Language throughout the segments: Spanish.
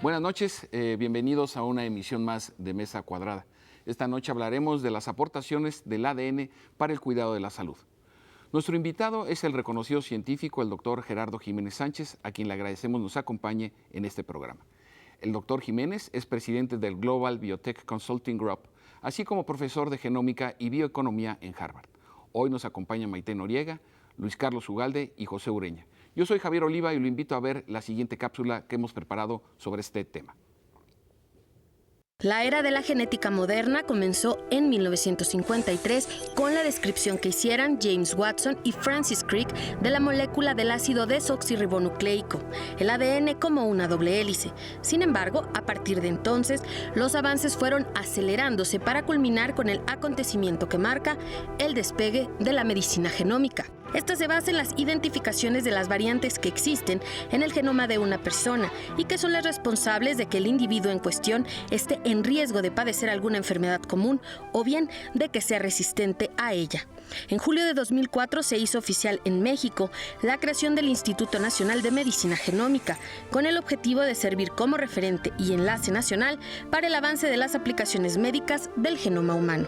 Buenas noches, bienvenidos a una emisión más de Mesa Cuadrada. Esta noche hablaremos de las aportaciones del ADN para el cuidado de la salud. Nuestro invitado es el reconocido científico, el doctor Gerardo Jiménez Sánchez, a quien le agradecemos nos acompañe en este programa. El doctor Jiménez es presidente del Global Biotech Consulting Group, así como profesor de genómica y bioeconomía en Harvard. Hoy nos acompaña Maite Noriega, Luis Carlos Ugalde y José Ureña. Yo soy Javier Oliva y lo invito a ver la siguiente cápsula que hemos preparado sobre este tema. La era de la genética moderna comenzó en 1953 con la descripción que hicieran James Watson y Francis Crick de la molécula del ácido desoxirribonucleico, el ADN como una doble hélice. Sin embargo, a partir de entonces, los avances fueron acelerándose para culminar con el acontecimiento que marca el despegue de la medicina genómica. Esta se basa en las identificaciones de las variantes que existen en el genoma de una persona y que son las responsables de que el individuo en cuestión esté en riesgo de padecer alguna enfermedad común o bien de que sea resistente a ella. En julio de 2004 se hizo oficial en México la creación del Instituto Nacional de Medicina Genómica, con el objetivo de servir como referente y enlace nacional para el avance de las aplicaciones médicas del genoma humano.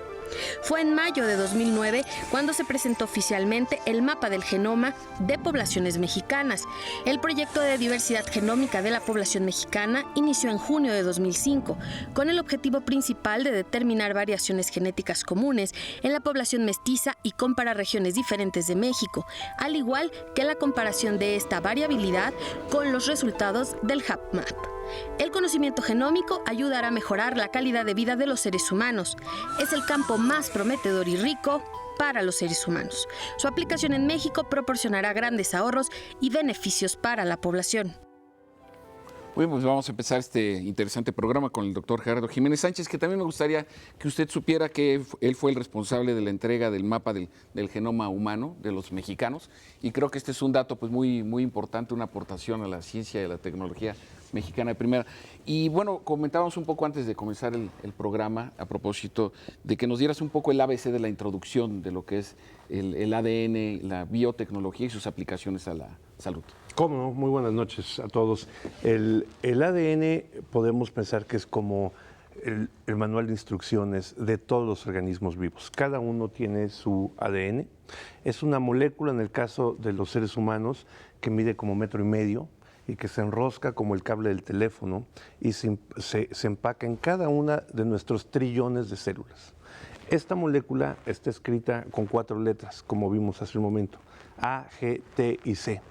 Fue en mayo de 2009 cuando se presentó oficialmente el mapa del genoma de poblaciones mexicanas. El proyecto de diversidad genómica de la población mexicana inició en junio de 2005, con el objetivo principal de determinar variaciones genéticas comunes en la población mestiza y comparar regiones diferentes de México, al igual que la comparación de esta variabilidad con los resultados del HapMap. El conocimiento genómico ayudará a mejorar la calidad de vida de los seres humanos. Es el campo más prometedor y rico para los seres humanos. Su aplicación en México proporcionará grandes ahorros y beneficios para la población. Bueno, pues vamos a empezar este interesante programa con el doctor Gerardo Jiménez Sánchez, que también me gustaría que usted supiera que él fue el responsable de la entrega del mapa del genoma humano de los mexicanos, y creo que este es un dato pues muy importante, una aportación a la ciencia y a la tecnología mexicana de primera. Y bueno, comentábamos un poco antes de comenzar el programa a propósito de que nos dieras un poco el ABC de la introducción de lo que es el ADN, la biotecnología y sus aplicaciones a la salud. ¿Cómo no? Muy buenas noches a todos. El ADN podemos pensar que es como el manual de instrucciones de todos los organismos vivos. Cada uno tiene su ADN. Es una molécula, en el caso de los seres humanos, que mide como 1,5 metros y que se enrosca como el cable del teléfono y se empaca en cada una de nuestros trillones de células. Esta molécula está escrita con 4 letras, como vimos hace un momento: A, G, T y C.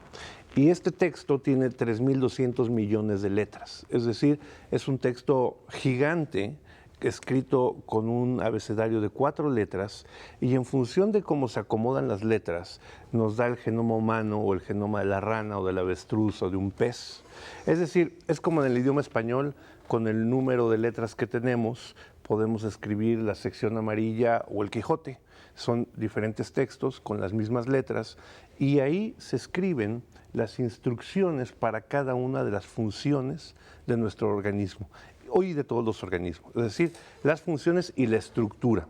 Y este texto tiene 3.200 millones de letras, es decir, es un texto gigante escrito con un abecedario de 4 letras, y en función de cómo se acomodan las letras nos da el genoma humano o el genoma de la rana o del avestruz o de un pez. Es decir, es como en el idioma español, con el número de letras que tenemos podemos escribir la sección amarilla o el Quijote. Son diferentes textos con las mismas letras y ahí se escriben las instrucciones para cada una de las funciones de nuestro organismo, hoy de todos los organismos, es decir, las funciones y la estructura.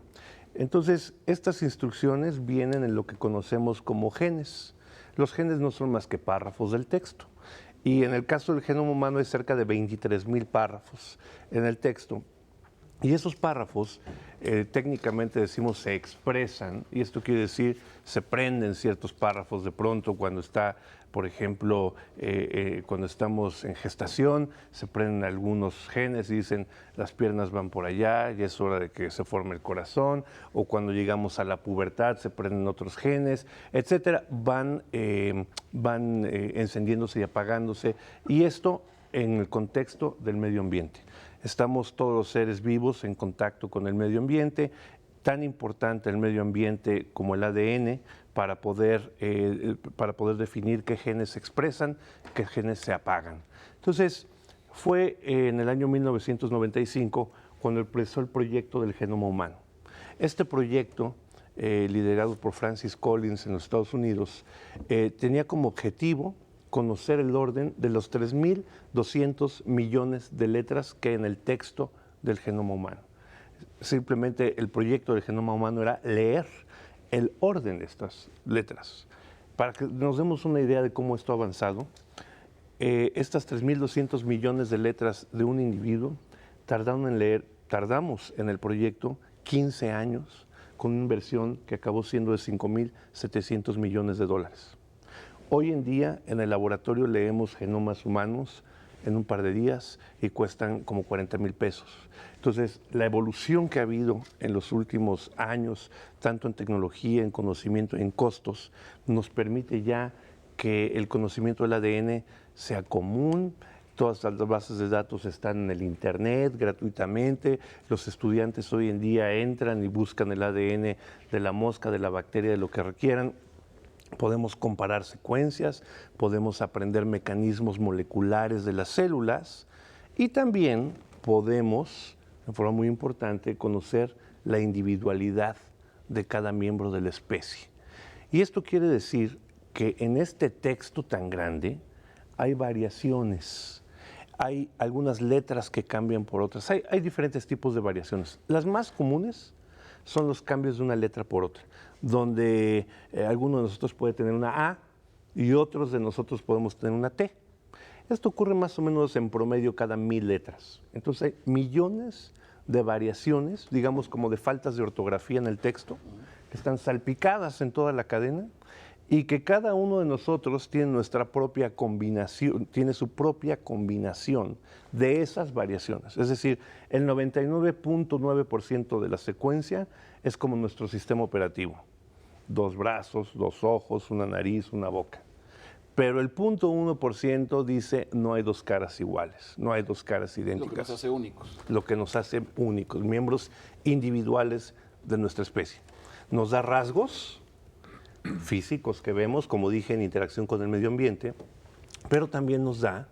Entonces, estas instrucciones vienen en lo que conocemos como genes. Los genes no son más que párrafos del texto. Y en el caso del genoma humano hay cerca de 23,000 párrafos en el texto. Y esos párrafos, técnicamente decimos, se expresan, y esto quiere decir, se prenden ciertos párrafos de pronto cuando está, por ejemplo, cuando estamos en gestación, se prenden algunos genes y dicen, las piernas van por allá, y es hora de que se forme el corazón, o cuando llegamos a la pubertad se prenden otros genes, etcétera, van encendiéndose y apagándose, y esto en el contexto del medio ambiente. Estamos todos los seres vivos en contacto con el medio ambiente, tan importante el medio ambiente como el ADN para poder definir qué genes se expresan, qué genes se apagan. Entonces, fue en el año 1995 cuando empezó el proyecto del genoma humano. Este proyecto, liderado por Francis Collins en los Estados Unidos, tenía como objetivo conocer el orden de los 3.200 millones de letras que hay en el texto del genoma humano. Simplemente el proyecto del genoma humano era leer el orden de estas letras. Para que nos demos una idea de cómo esto ha avanzado, estas 3.200 millones de letras de un individuo, tardamos en el proyecto 15 años con una inversión que acabó siendo de 5.700 millones de dólares. Hoy en día en el laboratorio leemos genomas humanos en un par de días y cuestan como 40,000 pesos. Entonces, la evolución que ha habido en los últimos años, tanto en tecnología, en conocimiento, en costos, nos permite ya que el conocimiento del ADN sea común. Todas las bases de datos están en el Internet gratuitamente. Los estudiantes hoy en día entran y buscan el ADN de la mosca, de la bacteria, de lo que requieran. Podemos comparar secuencias, podemos aprender mecanismos moleculares de las células y también podemos, de forma muy importante, conocer la individualidad de cada miembro de la especie. Y esto quiere decir que en este texto tan grande hay variaciones, hay algunas letras que cambian por otras, hay diferentes tipos de variaciones. Las más comunes son los cambios de una letra por otra, donde alguno de nosotros puede tener una A y otros de nosotros podemos tener una T. Esto ocurre más o menos en promedio cada 1,000 letras. Entonces hay millones de variaciones, digamos como de faltas de ortografía en el texto, que están salpicadas en toda la cadena y que cada uno de nosotros tiene nuestra propia combinación, tiene su propia combinación de esas variaciones. Es decir, el 99.9% de la secuencia es como nuestro sistema operativo. 2 brazos, 2 ojos, una nariz, una boca. Pero el 0.1% dice no hay 2 caras iguales, no hay 2 caras idénticas. Lo que nos hace únicos. Lo que nos hace únicos, miembros individuales de nuestra especie. Nos da rasgos físicos que vemos, como dije, en interacción con el medio ambiente, pero también nos da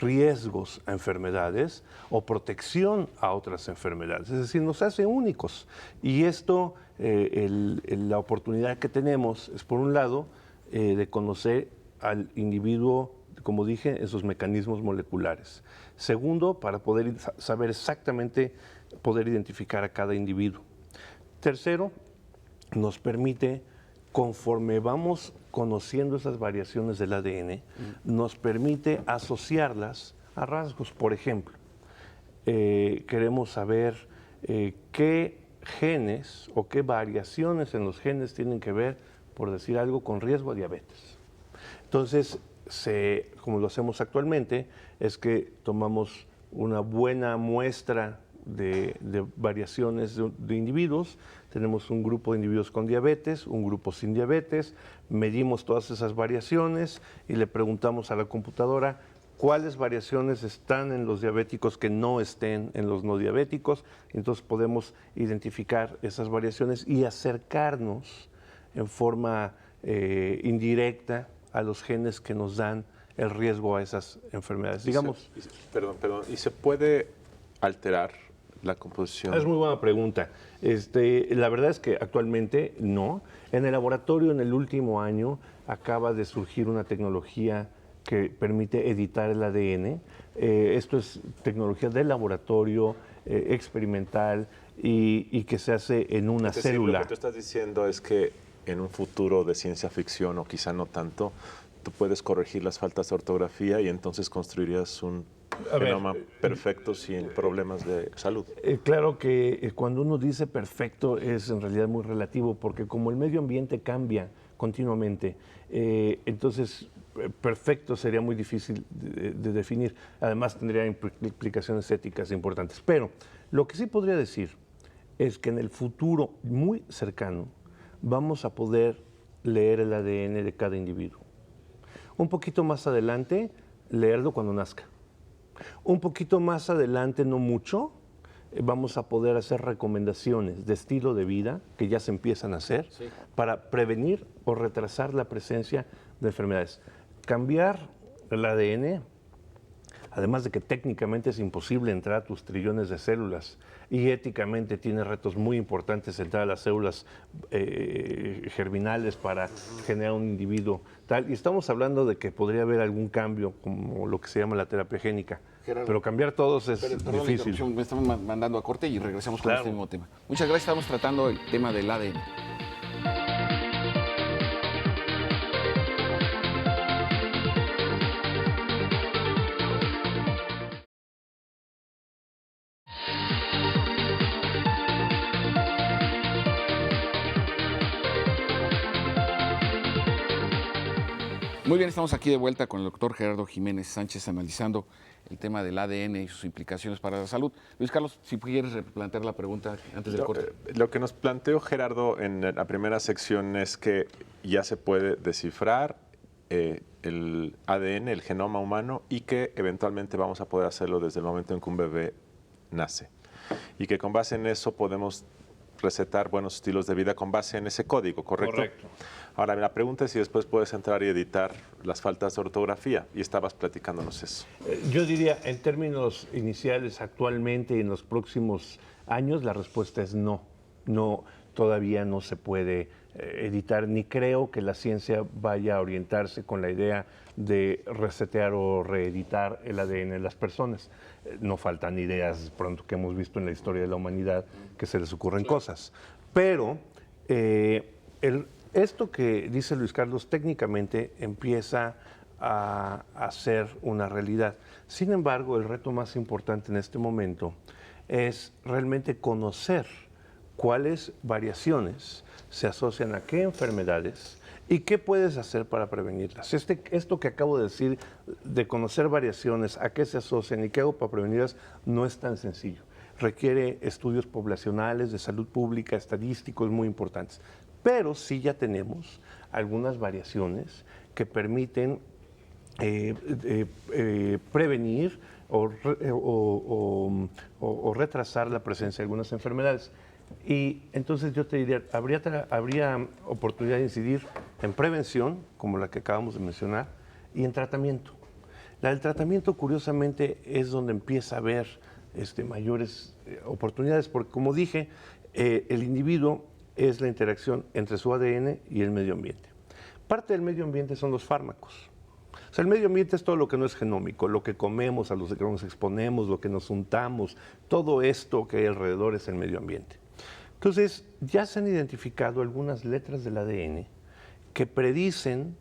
riesgos a enfermedades o protección a otras enfermedades. Es decir, nos hace únicos. Y esto, la oportunidad que tenemos es, por un lado, de conocer al individuo, como dije, en sus mecanismos moleculares. Segundo, para poder saber exactamente, poder identificar a cada individuo. Tercero, nos permite, conforme vamos conociendo esas variaciones del ADN, nos permite asociarlas a rasgos. Por ejemplo, queremos saber qué genes o qué variaciones en los genes tienen que ver, por decir algo, con riesgo a diabetes. Entonces, como lo hacemos actualmente, es que tomamos una buena muestra de variaciones de individuos. Tenemos un grupo de individuos con diabetes, un grupo sin diabetes, medimos todas esas variaciones y le preguntamos a la computadora cuáles variaciones están en los diabéticos que no estén en los no diabéticos. Entonces podemos identificar esas variaciones y acercarnos en forma indirecta a los genes que nos dan el riesgo a esas enfermedades. Digamos. Perdón. ¿Y se puede alterar la composición? Es muy buena pregunta. La verdad es que actualmente no. En el laboratorio, en el último año, acaba de surgir una tecnología que permite editar el ADN. Esto es tecnología de laboratorio, experimental y que se hace en una célula. Lo que tú estás diciendo es que en un futuro de ciencia ficción, o quizá no tanto, tú puedes corregir las faltas de ortografía y entonces construirías un genoma perfecto sin problemas de salud. Claro que cuando uno dice perfecto es en realidad muy relativo, porque como el medio ambiente cambia continuamente, entonces perfecto sería muy difícil de definir. Además tendría implicaciones éticas importantes. Pero lo que sí podría decir es que en el futuro muy cercano vamos a poder leer el ADN de cada individuo. Un poquito más adelante, leerlo cuando nazca. Un poquito más adelante, no mucho, vamos a poder hacer recomendaciones de estilo de vida, que ya se empiezan a hacer, para prevenir o retrasar la presencia de enfermedades. Cambiar el ADN, además de que técnicamente es imposible entrar a tus trillones de células y éticamente tiene retos muy importantes entrar a las células germinales para generar un individuo tal. Y estamos hablando de que podría haber algún cambio, como lo que se llama la terapia génica. Gerardo, pero cambiar todos es difícil. Me estamos mandando a corte y regresamos con este mismo tema. Muchas gracias. Estamos tratando el tema del ADN. Muy bien, estamos aquí de vuelta con el doctor Gerardo Jiménez Sánchez analizando el tema del ADN y sus implicaciones para la salud. Luis Carlos, si quieres replantear la pregunta antes del corte. Lo que nos planteó Gerardo en la primera sección es que ya se puede descifrar el ADN, el genoma humano, y que eventualmente vamos a poder hacerlo desde el momento en que un bebé nace. Y que con base en eso podemos recetar buenos estilos de vida con base en ese código, ¿correcto? Correcto. Ahora, la pregunta es si después puedes entrar y editar las faltas de ortografía, y estabas platicándonos eso. Yo diría, en términos iniciales, actualmente y en los próximos años, la respuesta es no. No, todavía no se puede editar, ni creo que la ciencia vaya a orientarse con la idea de resetear o reeditar el ADN de las personas. No faltan ideas pronto que hemos visto en la historia de la humanidad que se les ocurren cosas. Pero esto que dice Luis Carlos técnicamente empieza a ser una realidad. Sin embargo, el reto más importante en este momento es realmente conocer cuáles variaciones se asocian a qué enfermedades y qué puedes hacer para prevenirlas. Esto que acabo de decir, de conocer variaciones, a qué se asocian y qué hago para prevenirlas, no es tan sencillo. Requiere estudios poblacionales, de salud pública, estadísticos muy importantes. Pero sí ya tenemos algunas variaciones que permiten prevenir o retrasar la presencia de algunas enfermedades. Y entonces yo te diría, habría oportunidad de incidir en prevención, como la que acabamos de mencionar, y en tratamiento. La del tratamiento, curiosamente, es donde empieza a haber mayores oportunidades, porque como dije, el individuo es la interacción entre su ADN y el medio ambiente. Parte del medio ambiente son los fármacos. O sea, el medio ambiente es todo lo que no es genómico, lo que comemos, a lo que nos exponemos, lo que nos untamos, todo esto que hay alrededor es el medio ambiente. Entonces, ya se han identificado algunas letras del ADN que predicen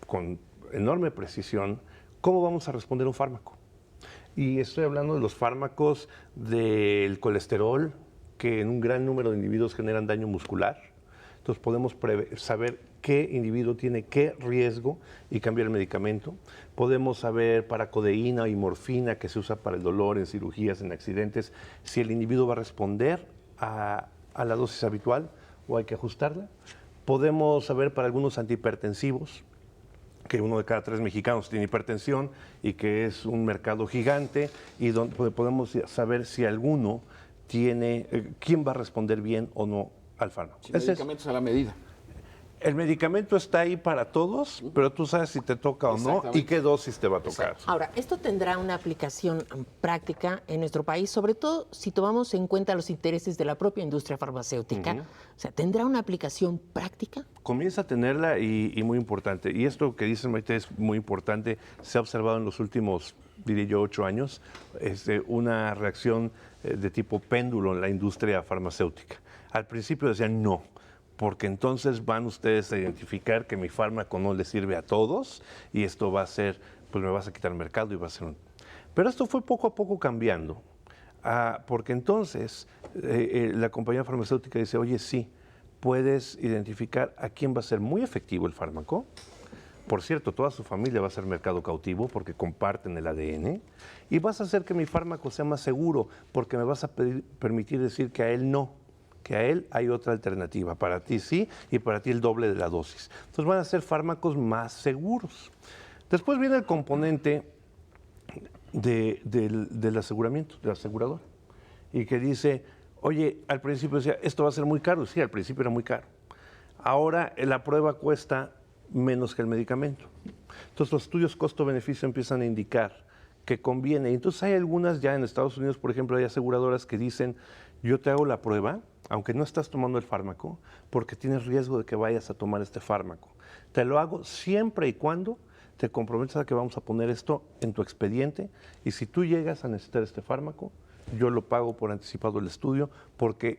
con enorme precisión cómo vamos a responder a un fármaco. Y estoy hablando de los fármacos del colesterol, que en un gran número de individuos generan daño muscular. Entonces podemos saber qué individuo tiene qué riesgo y cambiar el medicamento. Podemos saber para codeína y morfina que se usa para el dolor en cirugías, en accidentes, si el individuo va a responder a la dosis habitual o hay que ajustarla. Podemos saber para algunos antihipertensivos, que 1 de cada 3 mexicanos tiene hipertensión y que es un mercado gigante, y donde podemos saber si alguno tiene, quién va a responder bien o no al fármaco. Sí, medicamentos a la medida. El medicamento está ahí para todos, pero tú sabes si te toca o no y qué dosis te va a tocar. Ahora, esto tendrá una aplicación práctica en nuestro país, sobre todo si tomamos en cuenta los intereses de la propia industria farmacéutica. O sea, ¿tendrá una aplicación práctica? Comienza a tenerla y muy importante. Y esto que dice Maite es muy importante. Se ha observado en los últimos, diría yo, 8 años, una reacción de tipo péndulo en la industria farmacéutica. Al principio decían no, porque entonces van ustedes a identificar que mi fármaco no le sirve a todos y esto va a ser, pues me vas a quitar el mercado y va a ser un... Pero esto fue poco a poco cambiando, porque entonces la compañía farmacéutica dice, oye, sí, puedes identificar a quién va a ser muy efectivo el fármaco. Por cierto, toda su familia va a ser mercado cautivo porque comparten el ADN y vas a hacer que mi fármaco sea más seguro porque me vas a permitir decir que a él no, que a él hay otra alternativa, para ti sí y para ti el doble de la dosis. Entonces van a ser fármacos más seguros. Después viene el componente del aseguramiento, del asegurador, y que dice, oye, al principio decía, esto va a ser muy caro. Sí, al principio era muy caro. Ahora la prueba cuesta menos que el medicamento. Entonces los estudios costo-beneficio empiezan a indicar que conviene. Entonces hay algunas ya en Estados Unidos, por ejemplo, hay aseguradoras que dicen, yo te hago la prueba, aunque no estás tomando el fármaco, porque tienes riesgo de que vayas a tomar este fármaco. Te lo hago siempre y cuando te comprometas a que vamos a poner esto en tu expediente y si tú llegas a necesitar este fármaco, yo lo pago por anticipado el estudio, porque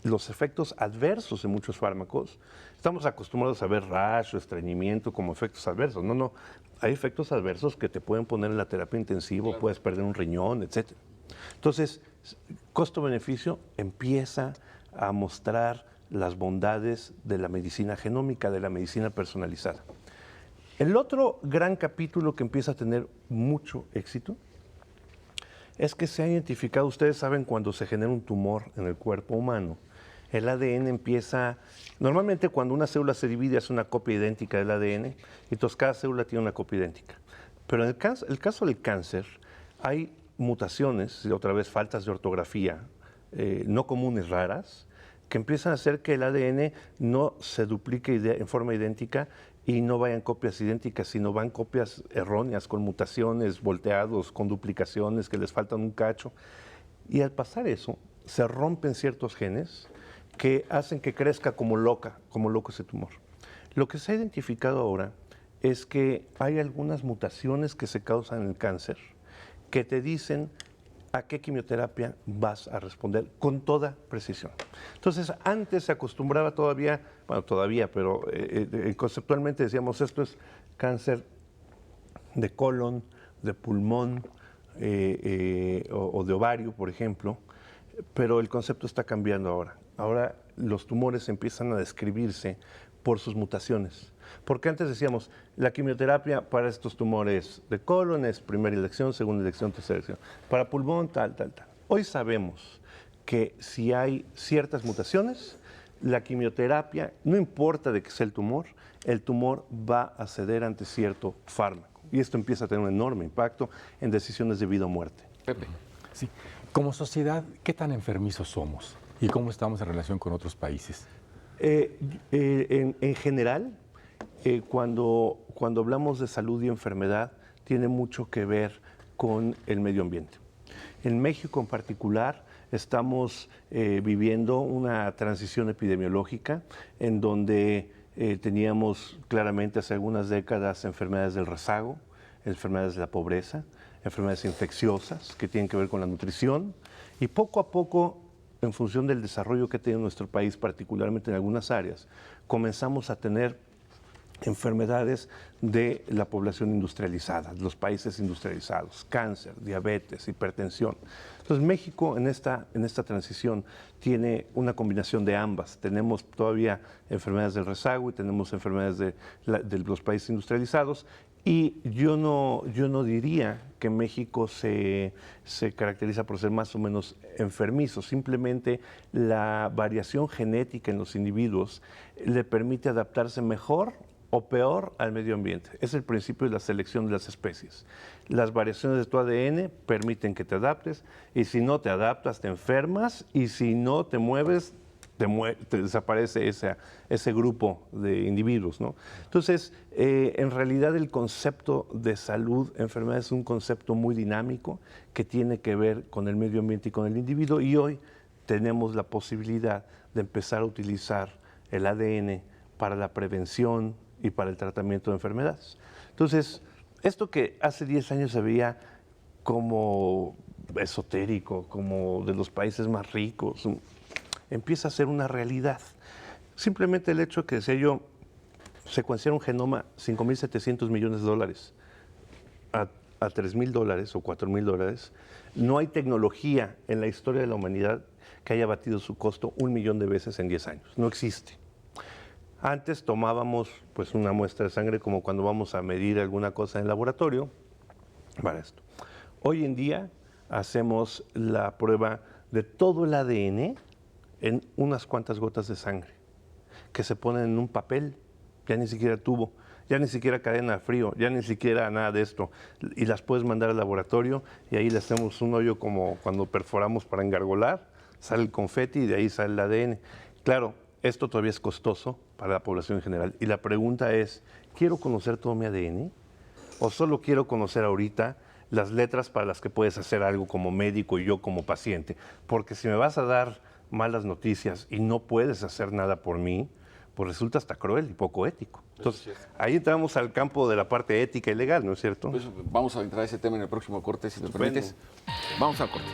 los efectos adversos de muchos fármacos, estamos acostumbrados a ver rash o estreñimiento como efectos adversos. No, hay efectos adversos que te pueden poner en la terapia intensiva, claro. Puedes perder un riñón, etc. Entonces, costo-beneficio empieza a mostrar las bondades de la medicina genómica, de la medicina personalizada. El otro gran capítulo que empieza a tener mucho éxito es que se ha identificado, ustedes saben, cuando se genera un tumor en el cuerpo humano, el ADN empieza, normalmente cuando una célula se divide es una copia idéntica del ADN, y entonces cada célula tiene una copia idéntica. Pero en el caso del cáncer hay mutaciones, y otra vez faltas de ortografía, no comunes, raras, que empiezan a hacer que el ADN no se duplique en forma idéntica y no vayan copias idénticas, sino van copias erróneas, con mutaciones, volteados, con duplicaciones, que les faltan un cacho. Y al pasar eso, se rompen ciertos genes que hacen que crezca como loco ese tumor. Lo que se ha identificado ahora es que hay algunas mutaciones que se causan en el cáncer que te dicen a qué quimioterapia vas a responder con toda precisión. Entonces, antes se acostumbraba pero conceptualmente decíamos, esto es cáncer de colon, de pulmón o de ovario, por ejemplo, pero el concepto está cambiando ahora. Ahora los tumores empiezan a describirse por sus mutaciones. Porque antes decíamos, la quimioterapia para estos tumores de colon es primera elección, segunda elección, tercera elección. Para pulmón, tal. Hoy sabemos que si hay ciertas mutaciones, la quimioterapia, no importa de qué sea el tumor va a ceder ante cierto fármaco. Y esto empieza a tener un enorme impacto en decisiones de vida o muerte. Pepe. Sí. Como sociedad, ¿qué tan enfermizos somos? ¿Y cómo estamos en relación con otros países? En general, cuando hablamos de salud y enfermedad, tiene mucho que ver con el medio ambiente. En México en particular estamos viviendo una transición epidemiológica en donde teníamos claramente hace algunas décadas enfermedades del rezago, enfermedades de la pobreza, enfermedades infecciosas que tienen que ver con la nutrición, y poco a poco, en función del desarrollo que ha tenido nuestro país, particularmente en algunas áreas, comenzamos a tener enfermedades de la población industrializada, de los países industrializados, cáncer, diabetes, hipertensión. Entonces México en esta transición tiene una combinación de ambas. Tenemos todavía enfermedades del rezago y tenemos enfermedades de los países industrializados. Y yo no diría que México se caracteriza por ser más o menos enfermizo. Simplemente la variación genética en los individuos le permite adaptarse mejor o peor al medio ambiente. Es el principio de la selección de las especies. Las variaciones de tu ADN permiten que te adaptes, y si no te adaptas te enfermas, y si no te mueves te desaparece ese grupo de individuos, ¿no? Entonces, en realidad el concepto de salud, enfermedad, es un concepto muy dinámico que tiene que ver con el medio ambiente y con el individuo, y hoy tenemos la posibilidad de empezar a utilizar el ADN para la prevención y para el tratamiento de enfermedades. Entonces, esto que hace 10 años se veía como esotérico, como de los países más ricos, empieza a ser una realidad. Simplemente el hecho que, decía yo, secuenciar un genoma, $5.700 millones a $3.000 o $4.000, no hay tecnología en la historia de la humanidad que haya batido su costo 1 millón de veces en 10 años. No existe. Antes tomábamos pues una muestra de sangre como cuando vamos a medir alguna cosa en el laboratorio para esto. Hoy en día hacemos la prueba de todo el ADN en unas cuantas gotas de sangre que se ponen en un papel, ya ni siquiera tubo, ya ni siquiera cadena de frío, ya ni siquiera nada de esto, y las puedes mandar al laboratorio y ahí le hacemos un hoyo como cuando perforamos para engargolar, sale el confeti y de ahí sale el ADN. Claro, esto todavía es costoso para la población en general, y la pregunta es, ¿quiero conocer todo mi ADN? ¿O solo quiero conocer ahorita las letras para las que puedes hacer algo como médico y yo como paciente? Porque si me vas a dar malas noticias y no puedes hacer nada por mí, pues resulta hasta cruel y poco ético. Entonces, ahí entramos al campo de la parte ética y legal, ¿no es cierto? Pues vamos a entrar a ese tema en el próximo corte, si te permites. Vamos al corte.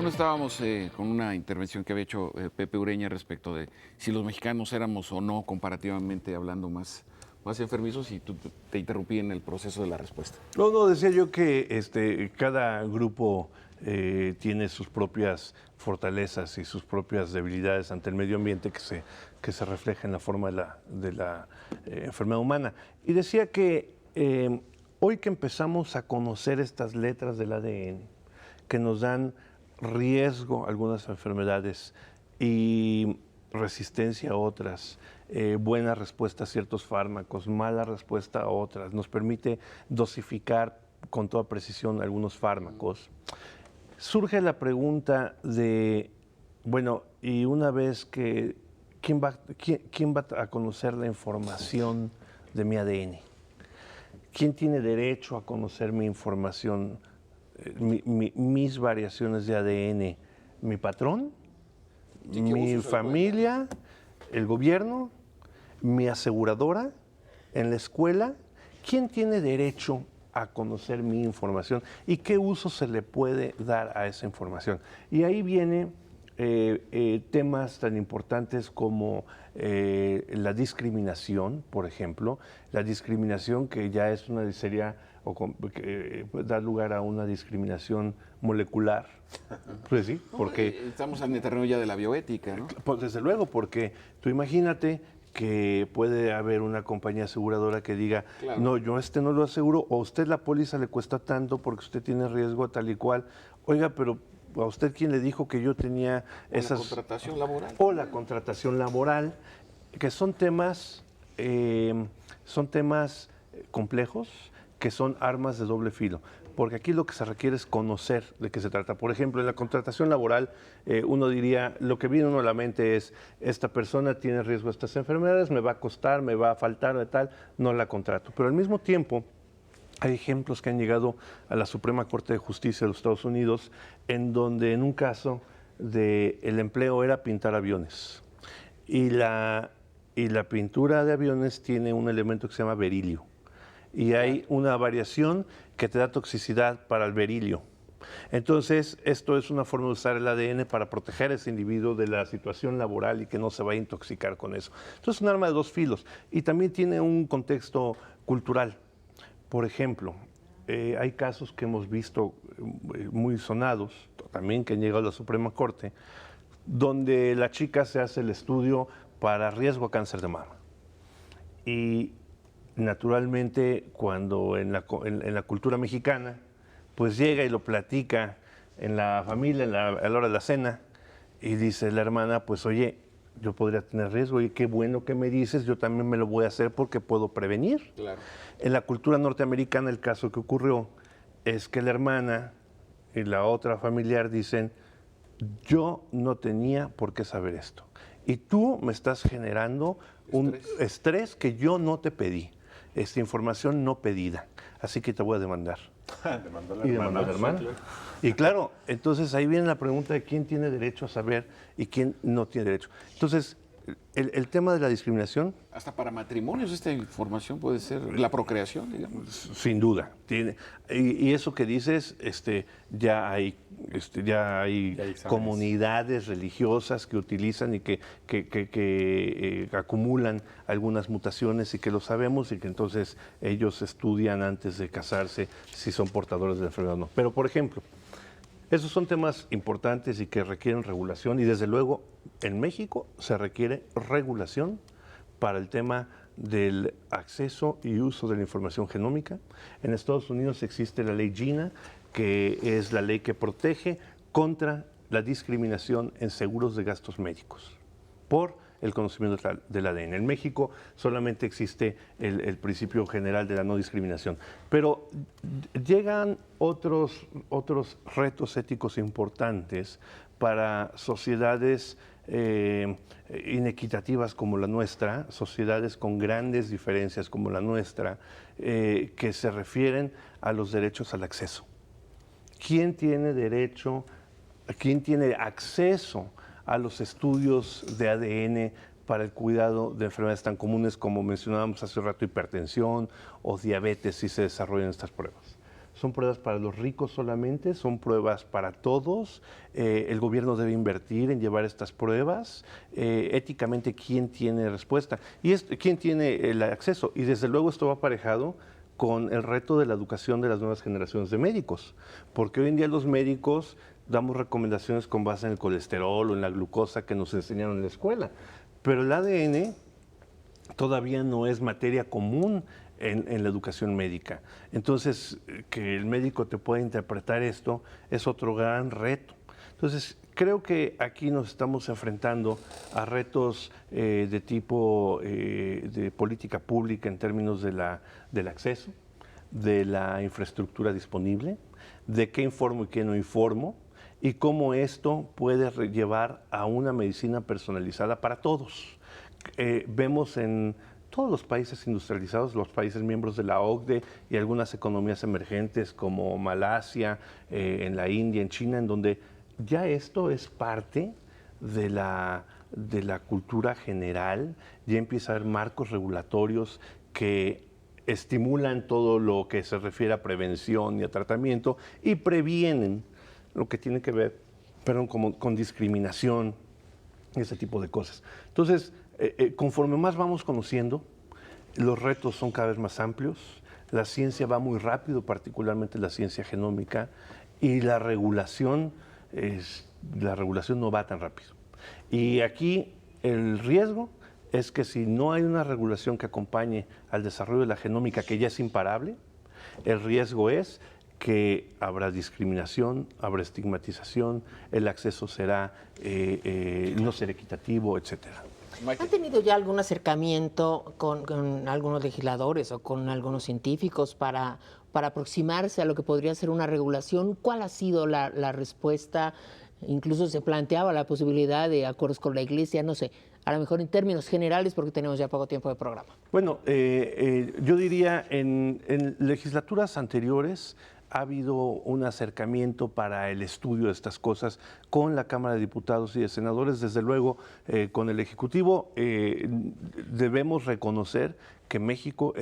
Bueno, estábamos con una intervención que había hecho Pepe Ureña respecto de si los mexicanos éramos o no, comparativamente hablando, más enfermizos, y tú te interrumpí en el proceso de la respuesta. No, decía yo que cada grupo tiene sus propias fortalezas y sus propias debilidades ante el medio ambiente que se refleja en la forma de la enfermedad humana. Y decía que hoy que empezamos a conocer estas letras del ADN, que nos dan riesgo a algunas enfermedades y resistencia a otras, buena respuesta a ciertos fármacos, mala respuesta a otras, nos permite dosificar con toda precisión algunos fármacos. Surge la pregunta de, bueno, y una vez que, ¿quién va a conocer la información de mi ADN? ¿Quién tiene derecho a conocer mi información, mis variaciones de ADN? ¿Mi patrón? Sí, ¿Mi familia? ¿El gobierno? ¿Mi aseguradora? ¿En la escuela? ¿Quién tiene derecho a conocer mi información y qué uso se le puede dar a esa información? Y ahí viene temas tan importantes como la discriminación, por ejemplo, la discriminación que ya es sería que da lugar a una discriminación molecular. Pues sí, porque estamos en el terreno ya de la bioética, ¿no? Pues desde luego, porque tú imagínate que puede haber una compañía aseguradora que diga, claro, no, yo no lo aseguro, o a usted la póliza le cuesta tanto porque usted tiene riesgo tal y cual. Oiga, pero ¿a usted quién le dijo que yo tenía esas... La contratación laboral. O la contratación laboral, que son temas complejos, que son armas de doble filo. Porque aquí lo que se requiere es conocer de qué se trata. Por ejemplo, en la contratación laboral, uno diría, lo que viene uno a la mente es, esta persona tiene riesgo de estas enfermedades, me va a costar, me va a faltar, de tal, no la contrato. Pero al mismo tiempo, hay ejemplos que han llegado a la Suprema Corte de Justicia de los Estados Unidos, en donde en un caso el empleo era pintar aviones. Y la pintura de aviones tiene un elemento que se llama berilio. Y hay una variación que te da toxicidad para el berilio. Entonces, esto es una forma de usar el ADN para proteger a ese individuo de la situación laboral y que no se vaya a intoxicar con eso. Entonces, es un arma de dos filos y también tiene un contexto cultural. Por ejemplo, hay casos que hemos visto muy sonados, también que han llegado a la Suprema Corte, donde la chica se hace el estudio para riesgo a cáncer de mama. Y naturalmente, cuando en la cultura mexicana, pues llega y lo platica en la familia, a la hora de la cena, y dice la hermana, pues oye, yo podría tener riesgo, y qué bueno que me dices, yo también me lo voy a hacer porque puedo prevenir. Claro. En la cultura norteamericana, el caso que ocurrió es que la hermana y la otra familiar dicen, yo no tenía por qué saber esto, y tú me estás generando un estrés que yo no te pedí. Esta información no pedida, así que te voy a demandar. Y demandó a la hermana. Sí, claro. Y claro, entonces ahí viene la pregunta de quién tiene derecho a saber y quién no tiene derecho. Entonces, el tema de la discriminación... Hasta para matrimonios esta información puede ser la procreación, digamos. Sin duda. Y eso que dices, ya hay comunidades religiosas que utilizan y que acumulan algunas mutaciones y que lo sabemos y que entonces ellos estudian antes de casarse si son portadores de la enfermedad o no. Pero, por ejemplo, esos son temas importantes y que requieren regulación y desde luego en México se requiere regulación para el tema del acceso y uso de la información genómica. En Estados Unidos existe la ley GINA, que es la ley que protege contra la discriminación en seguros de gastos médicos por el conocimiento del ADN. En México solamente existe el principio general de la no discriminación. Pero llegan otros retos éticos importantes para sociedades inequitativas como la nuestra, sociedades con grandes diferencias como la nuestra, que se refieren a los derechos al acceso. ¿Quién tiene derecho, quién tiene acceso a los estudios de ADN para el cuidado de enfermedades tan comunes como mencionábamos hace un rato, hipertensión o diabetes, si se desarrollan estas pruebas? son pruebas para los ricos solamente, son pruebas para todos, el gobierno debe invertir en llevar estas pruebas, éticamente quién tiene respuesta y quién tiene el acceso. Y desde luego esto va aparejado con el reto de la educación de las nuevas generaciones de médicos, porque hoy en día los médicos damos recomendaciones con base en el colesterol o en la glucosa que nos enseñaron en la escuela, pero el ADN todavía no es materia común en la educación médica. Entonces, que el médico te pueda interpretar esto es otro gran reto. Entonces, creo que aquí nos estamos enfrentando a retos de tipo de política pública en términos del acceso, de la infraestructura disponible, de qué informo y qué no informo, y cómo esto puede llevar a una medicina personalizada para todos. Vemos en todos los países industrializados, los países miembros de la OCDE y algunas economías emergentes como Malasia, en la India, en China, en donde ya esto es parte de la cultura general, ya empieza a haber marcos regulatorios que estimulan todo lo que se refiere a prevención y a tratamiento y previenen lo que tiene que ver, con discriminación, ese tipo de cosas. Entonces, conforme más vamos conociendo, los retos son cada vez más amplios, la ciencia va muy rápido, particularmente la ciencia genómica, y la regulación no va tan rápido. Y aquí el riesgo es que si no hay una regulación que acompañe al desarrollo de la genómica, que ya es imparable, el riesgo es que habrá discriminación, habrá estigmatización, el acceso no será equitativo, etcétera. ¿Han tenido ya algún acercamiento con algunos legisladores o con algunos científicos para aproximarse a lo que podría ser una regulación? ¿Cuál ha sido la respuesta? Incluso se planteaba la posibilidad de acuerdos con la Iglesia, no sé, a lo mejor en términos generales, porque tenemos ya poco tiempo de programa. Bueno, yo diría en legislaturas anteriores ha habido un acercamiento para el estudio de estas cosas con la Cámara de Diputados y de Senadores. Desde luego, con el Ejecutivo debemos reconocer que México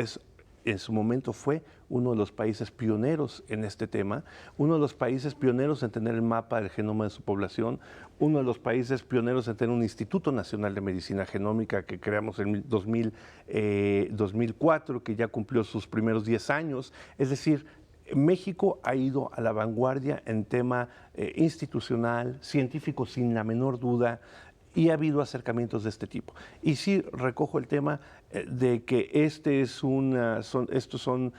en su momento fue uno de los países pioneros en este tema, uno de los países pioneros en tener el mapa del genoma de su población, uno de los países pioneros en tener un Instituto Nacional de Medicina Genómica que creamos en 2004, que ya cumplió sus primeros 10 años. Es decir, México ha ido a la vanguardia en tema institucional, científico sin la menor duda, y ha habido acercamientos de este tipo. Y sí recojo el tema de que estos son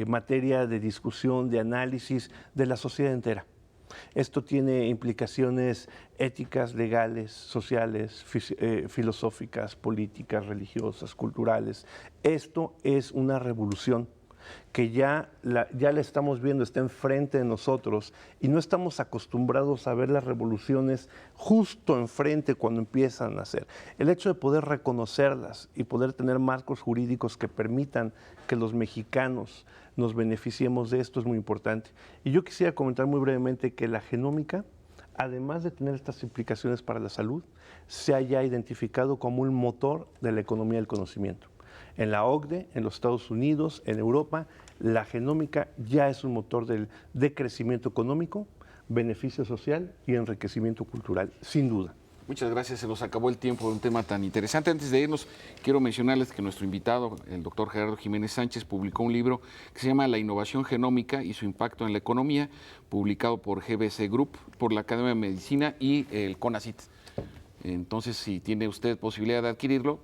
materia de discusión, de análisis de la sociedad entera. Esto tiene implicaciones éticas, legales, sociales, filosóficas, políticas, religiosas, culturales. Esto es una revolución que ya la estamos viendo, está enfrente de nosotros y no estamos acostumbrados a ver las revoluciones justo enfrente cuando empiezan a nacer. El hecho de poder reconocerlas y poder tener marcos jurídicos que permitan que los mexicanos nos beneficiemos de esto es muy importante. Y yo quisiera comentar muy brevemente que la genómica, además de tener estas implicaciones para la salud, se haya identificado como un motor de la economía del conocimiento. En la OCDE, en los Estados Unidos, en Europa, la genómica ya es un motor de crecimiento económico, beneficio social y enriquecimiento cultural, sin duda. Muchas gracias, se nos acabó el tiempo de un tema tan interesante. Antes de irnos, quiero mencionarles que nuestro invitado, el doctor Gerardo Jiménez Sánchez, publicó un libro que se llama La innovación genómica y su impacto en la economía, publicado por GBC Group, por la Academia de Medicina y el CONACYT. Entonces, si tiene usted posibilidad de adquirirlo,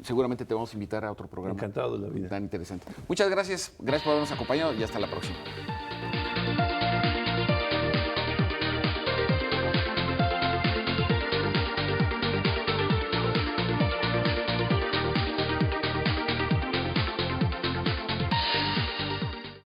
seguramente te vamos a invitar a otro programa. Encantado de la vida. Tan interesante. Muchas gracias. Gracias por habernos acompañado y hasta la próxima.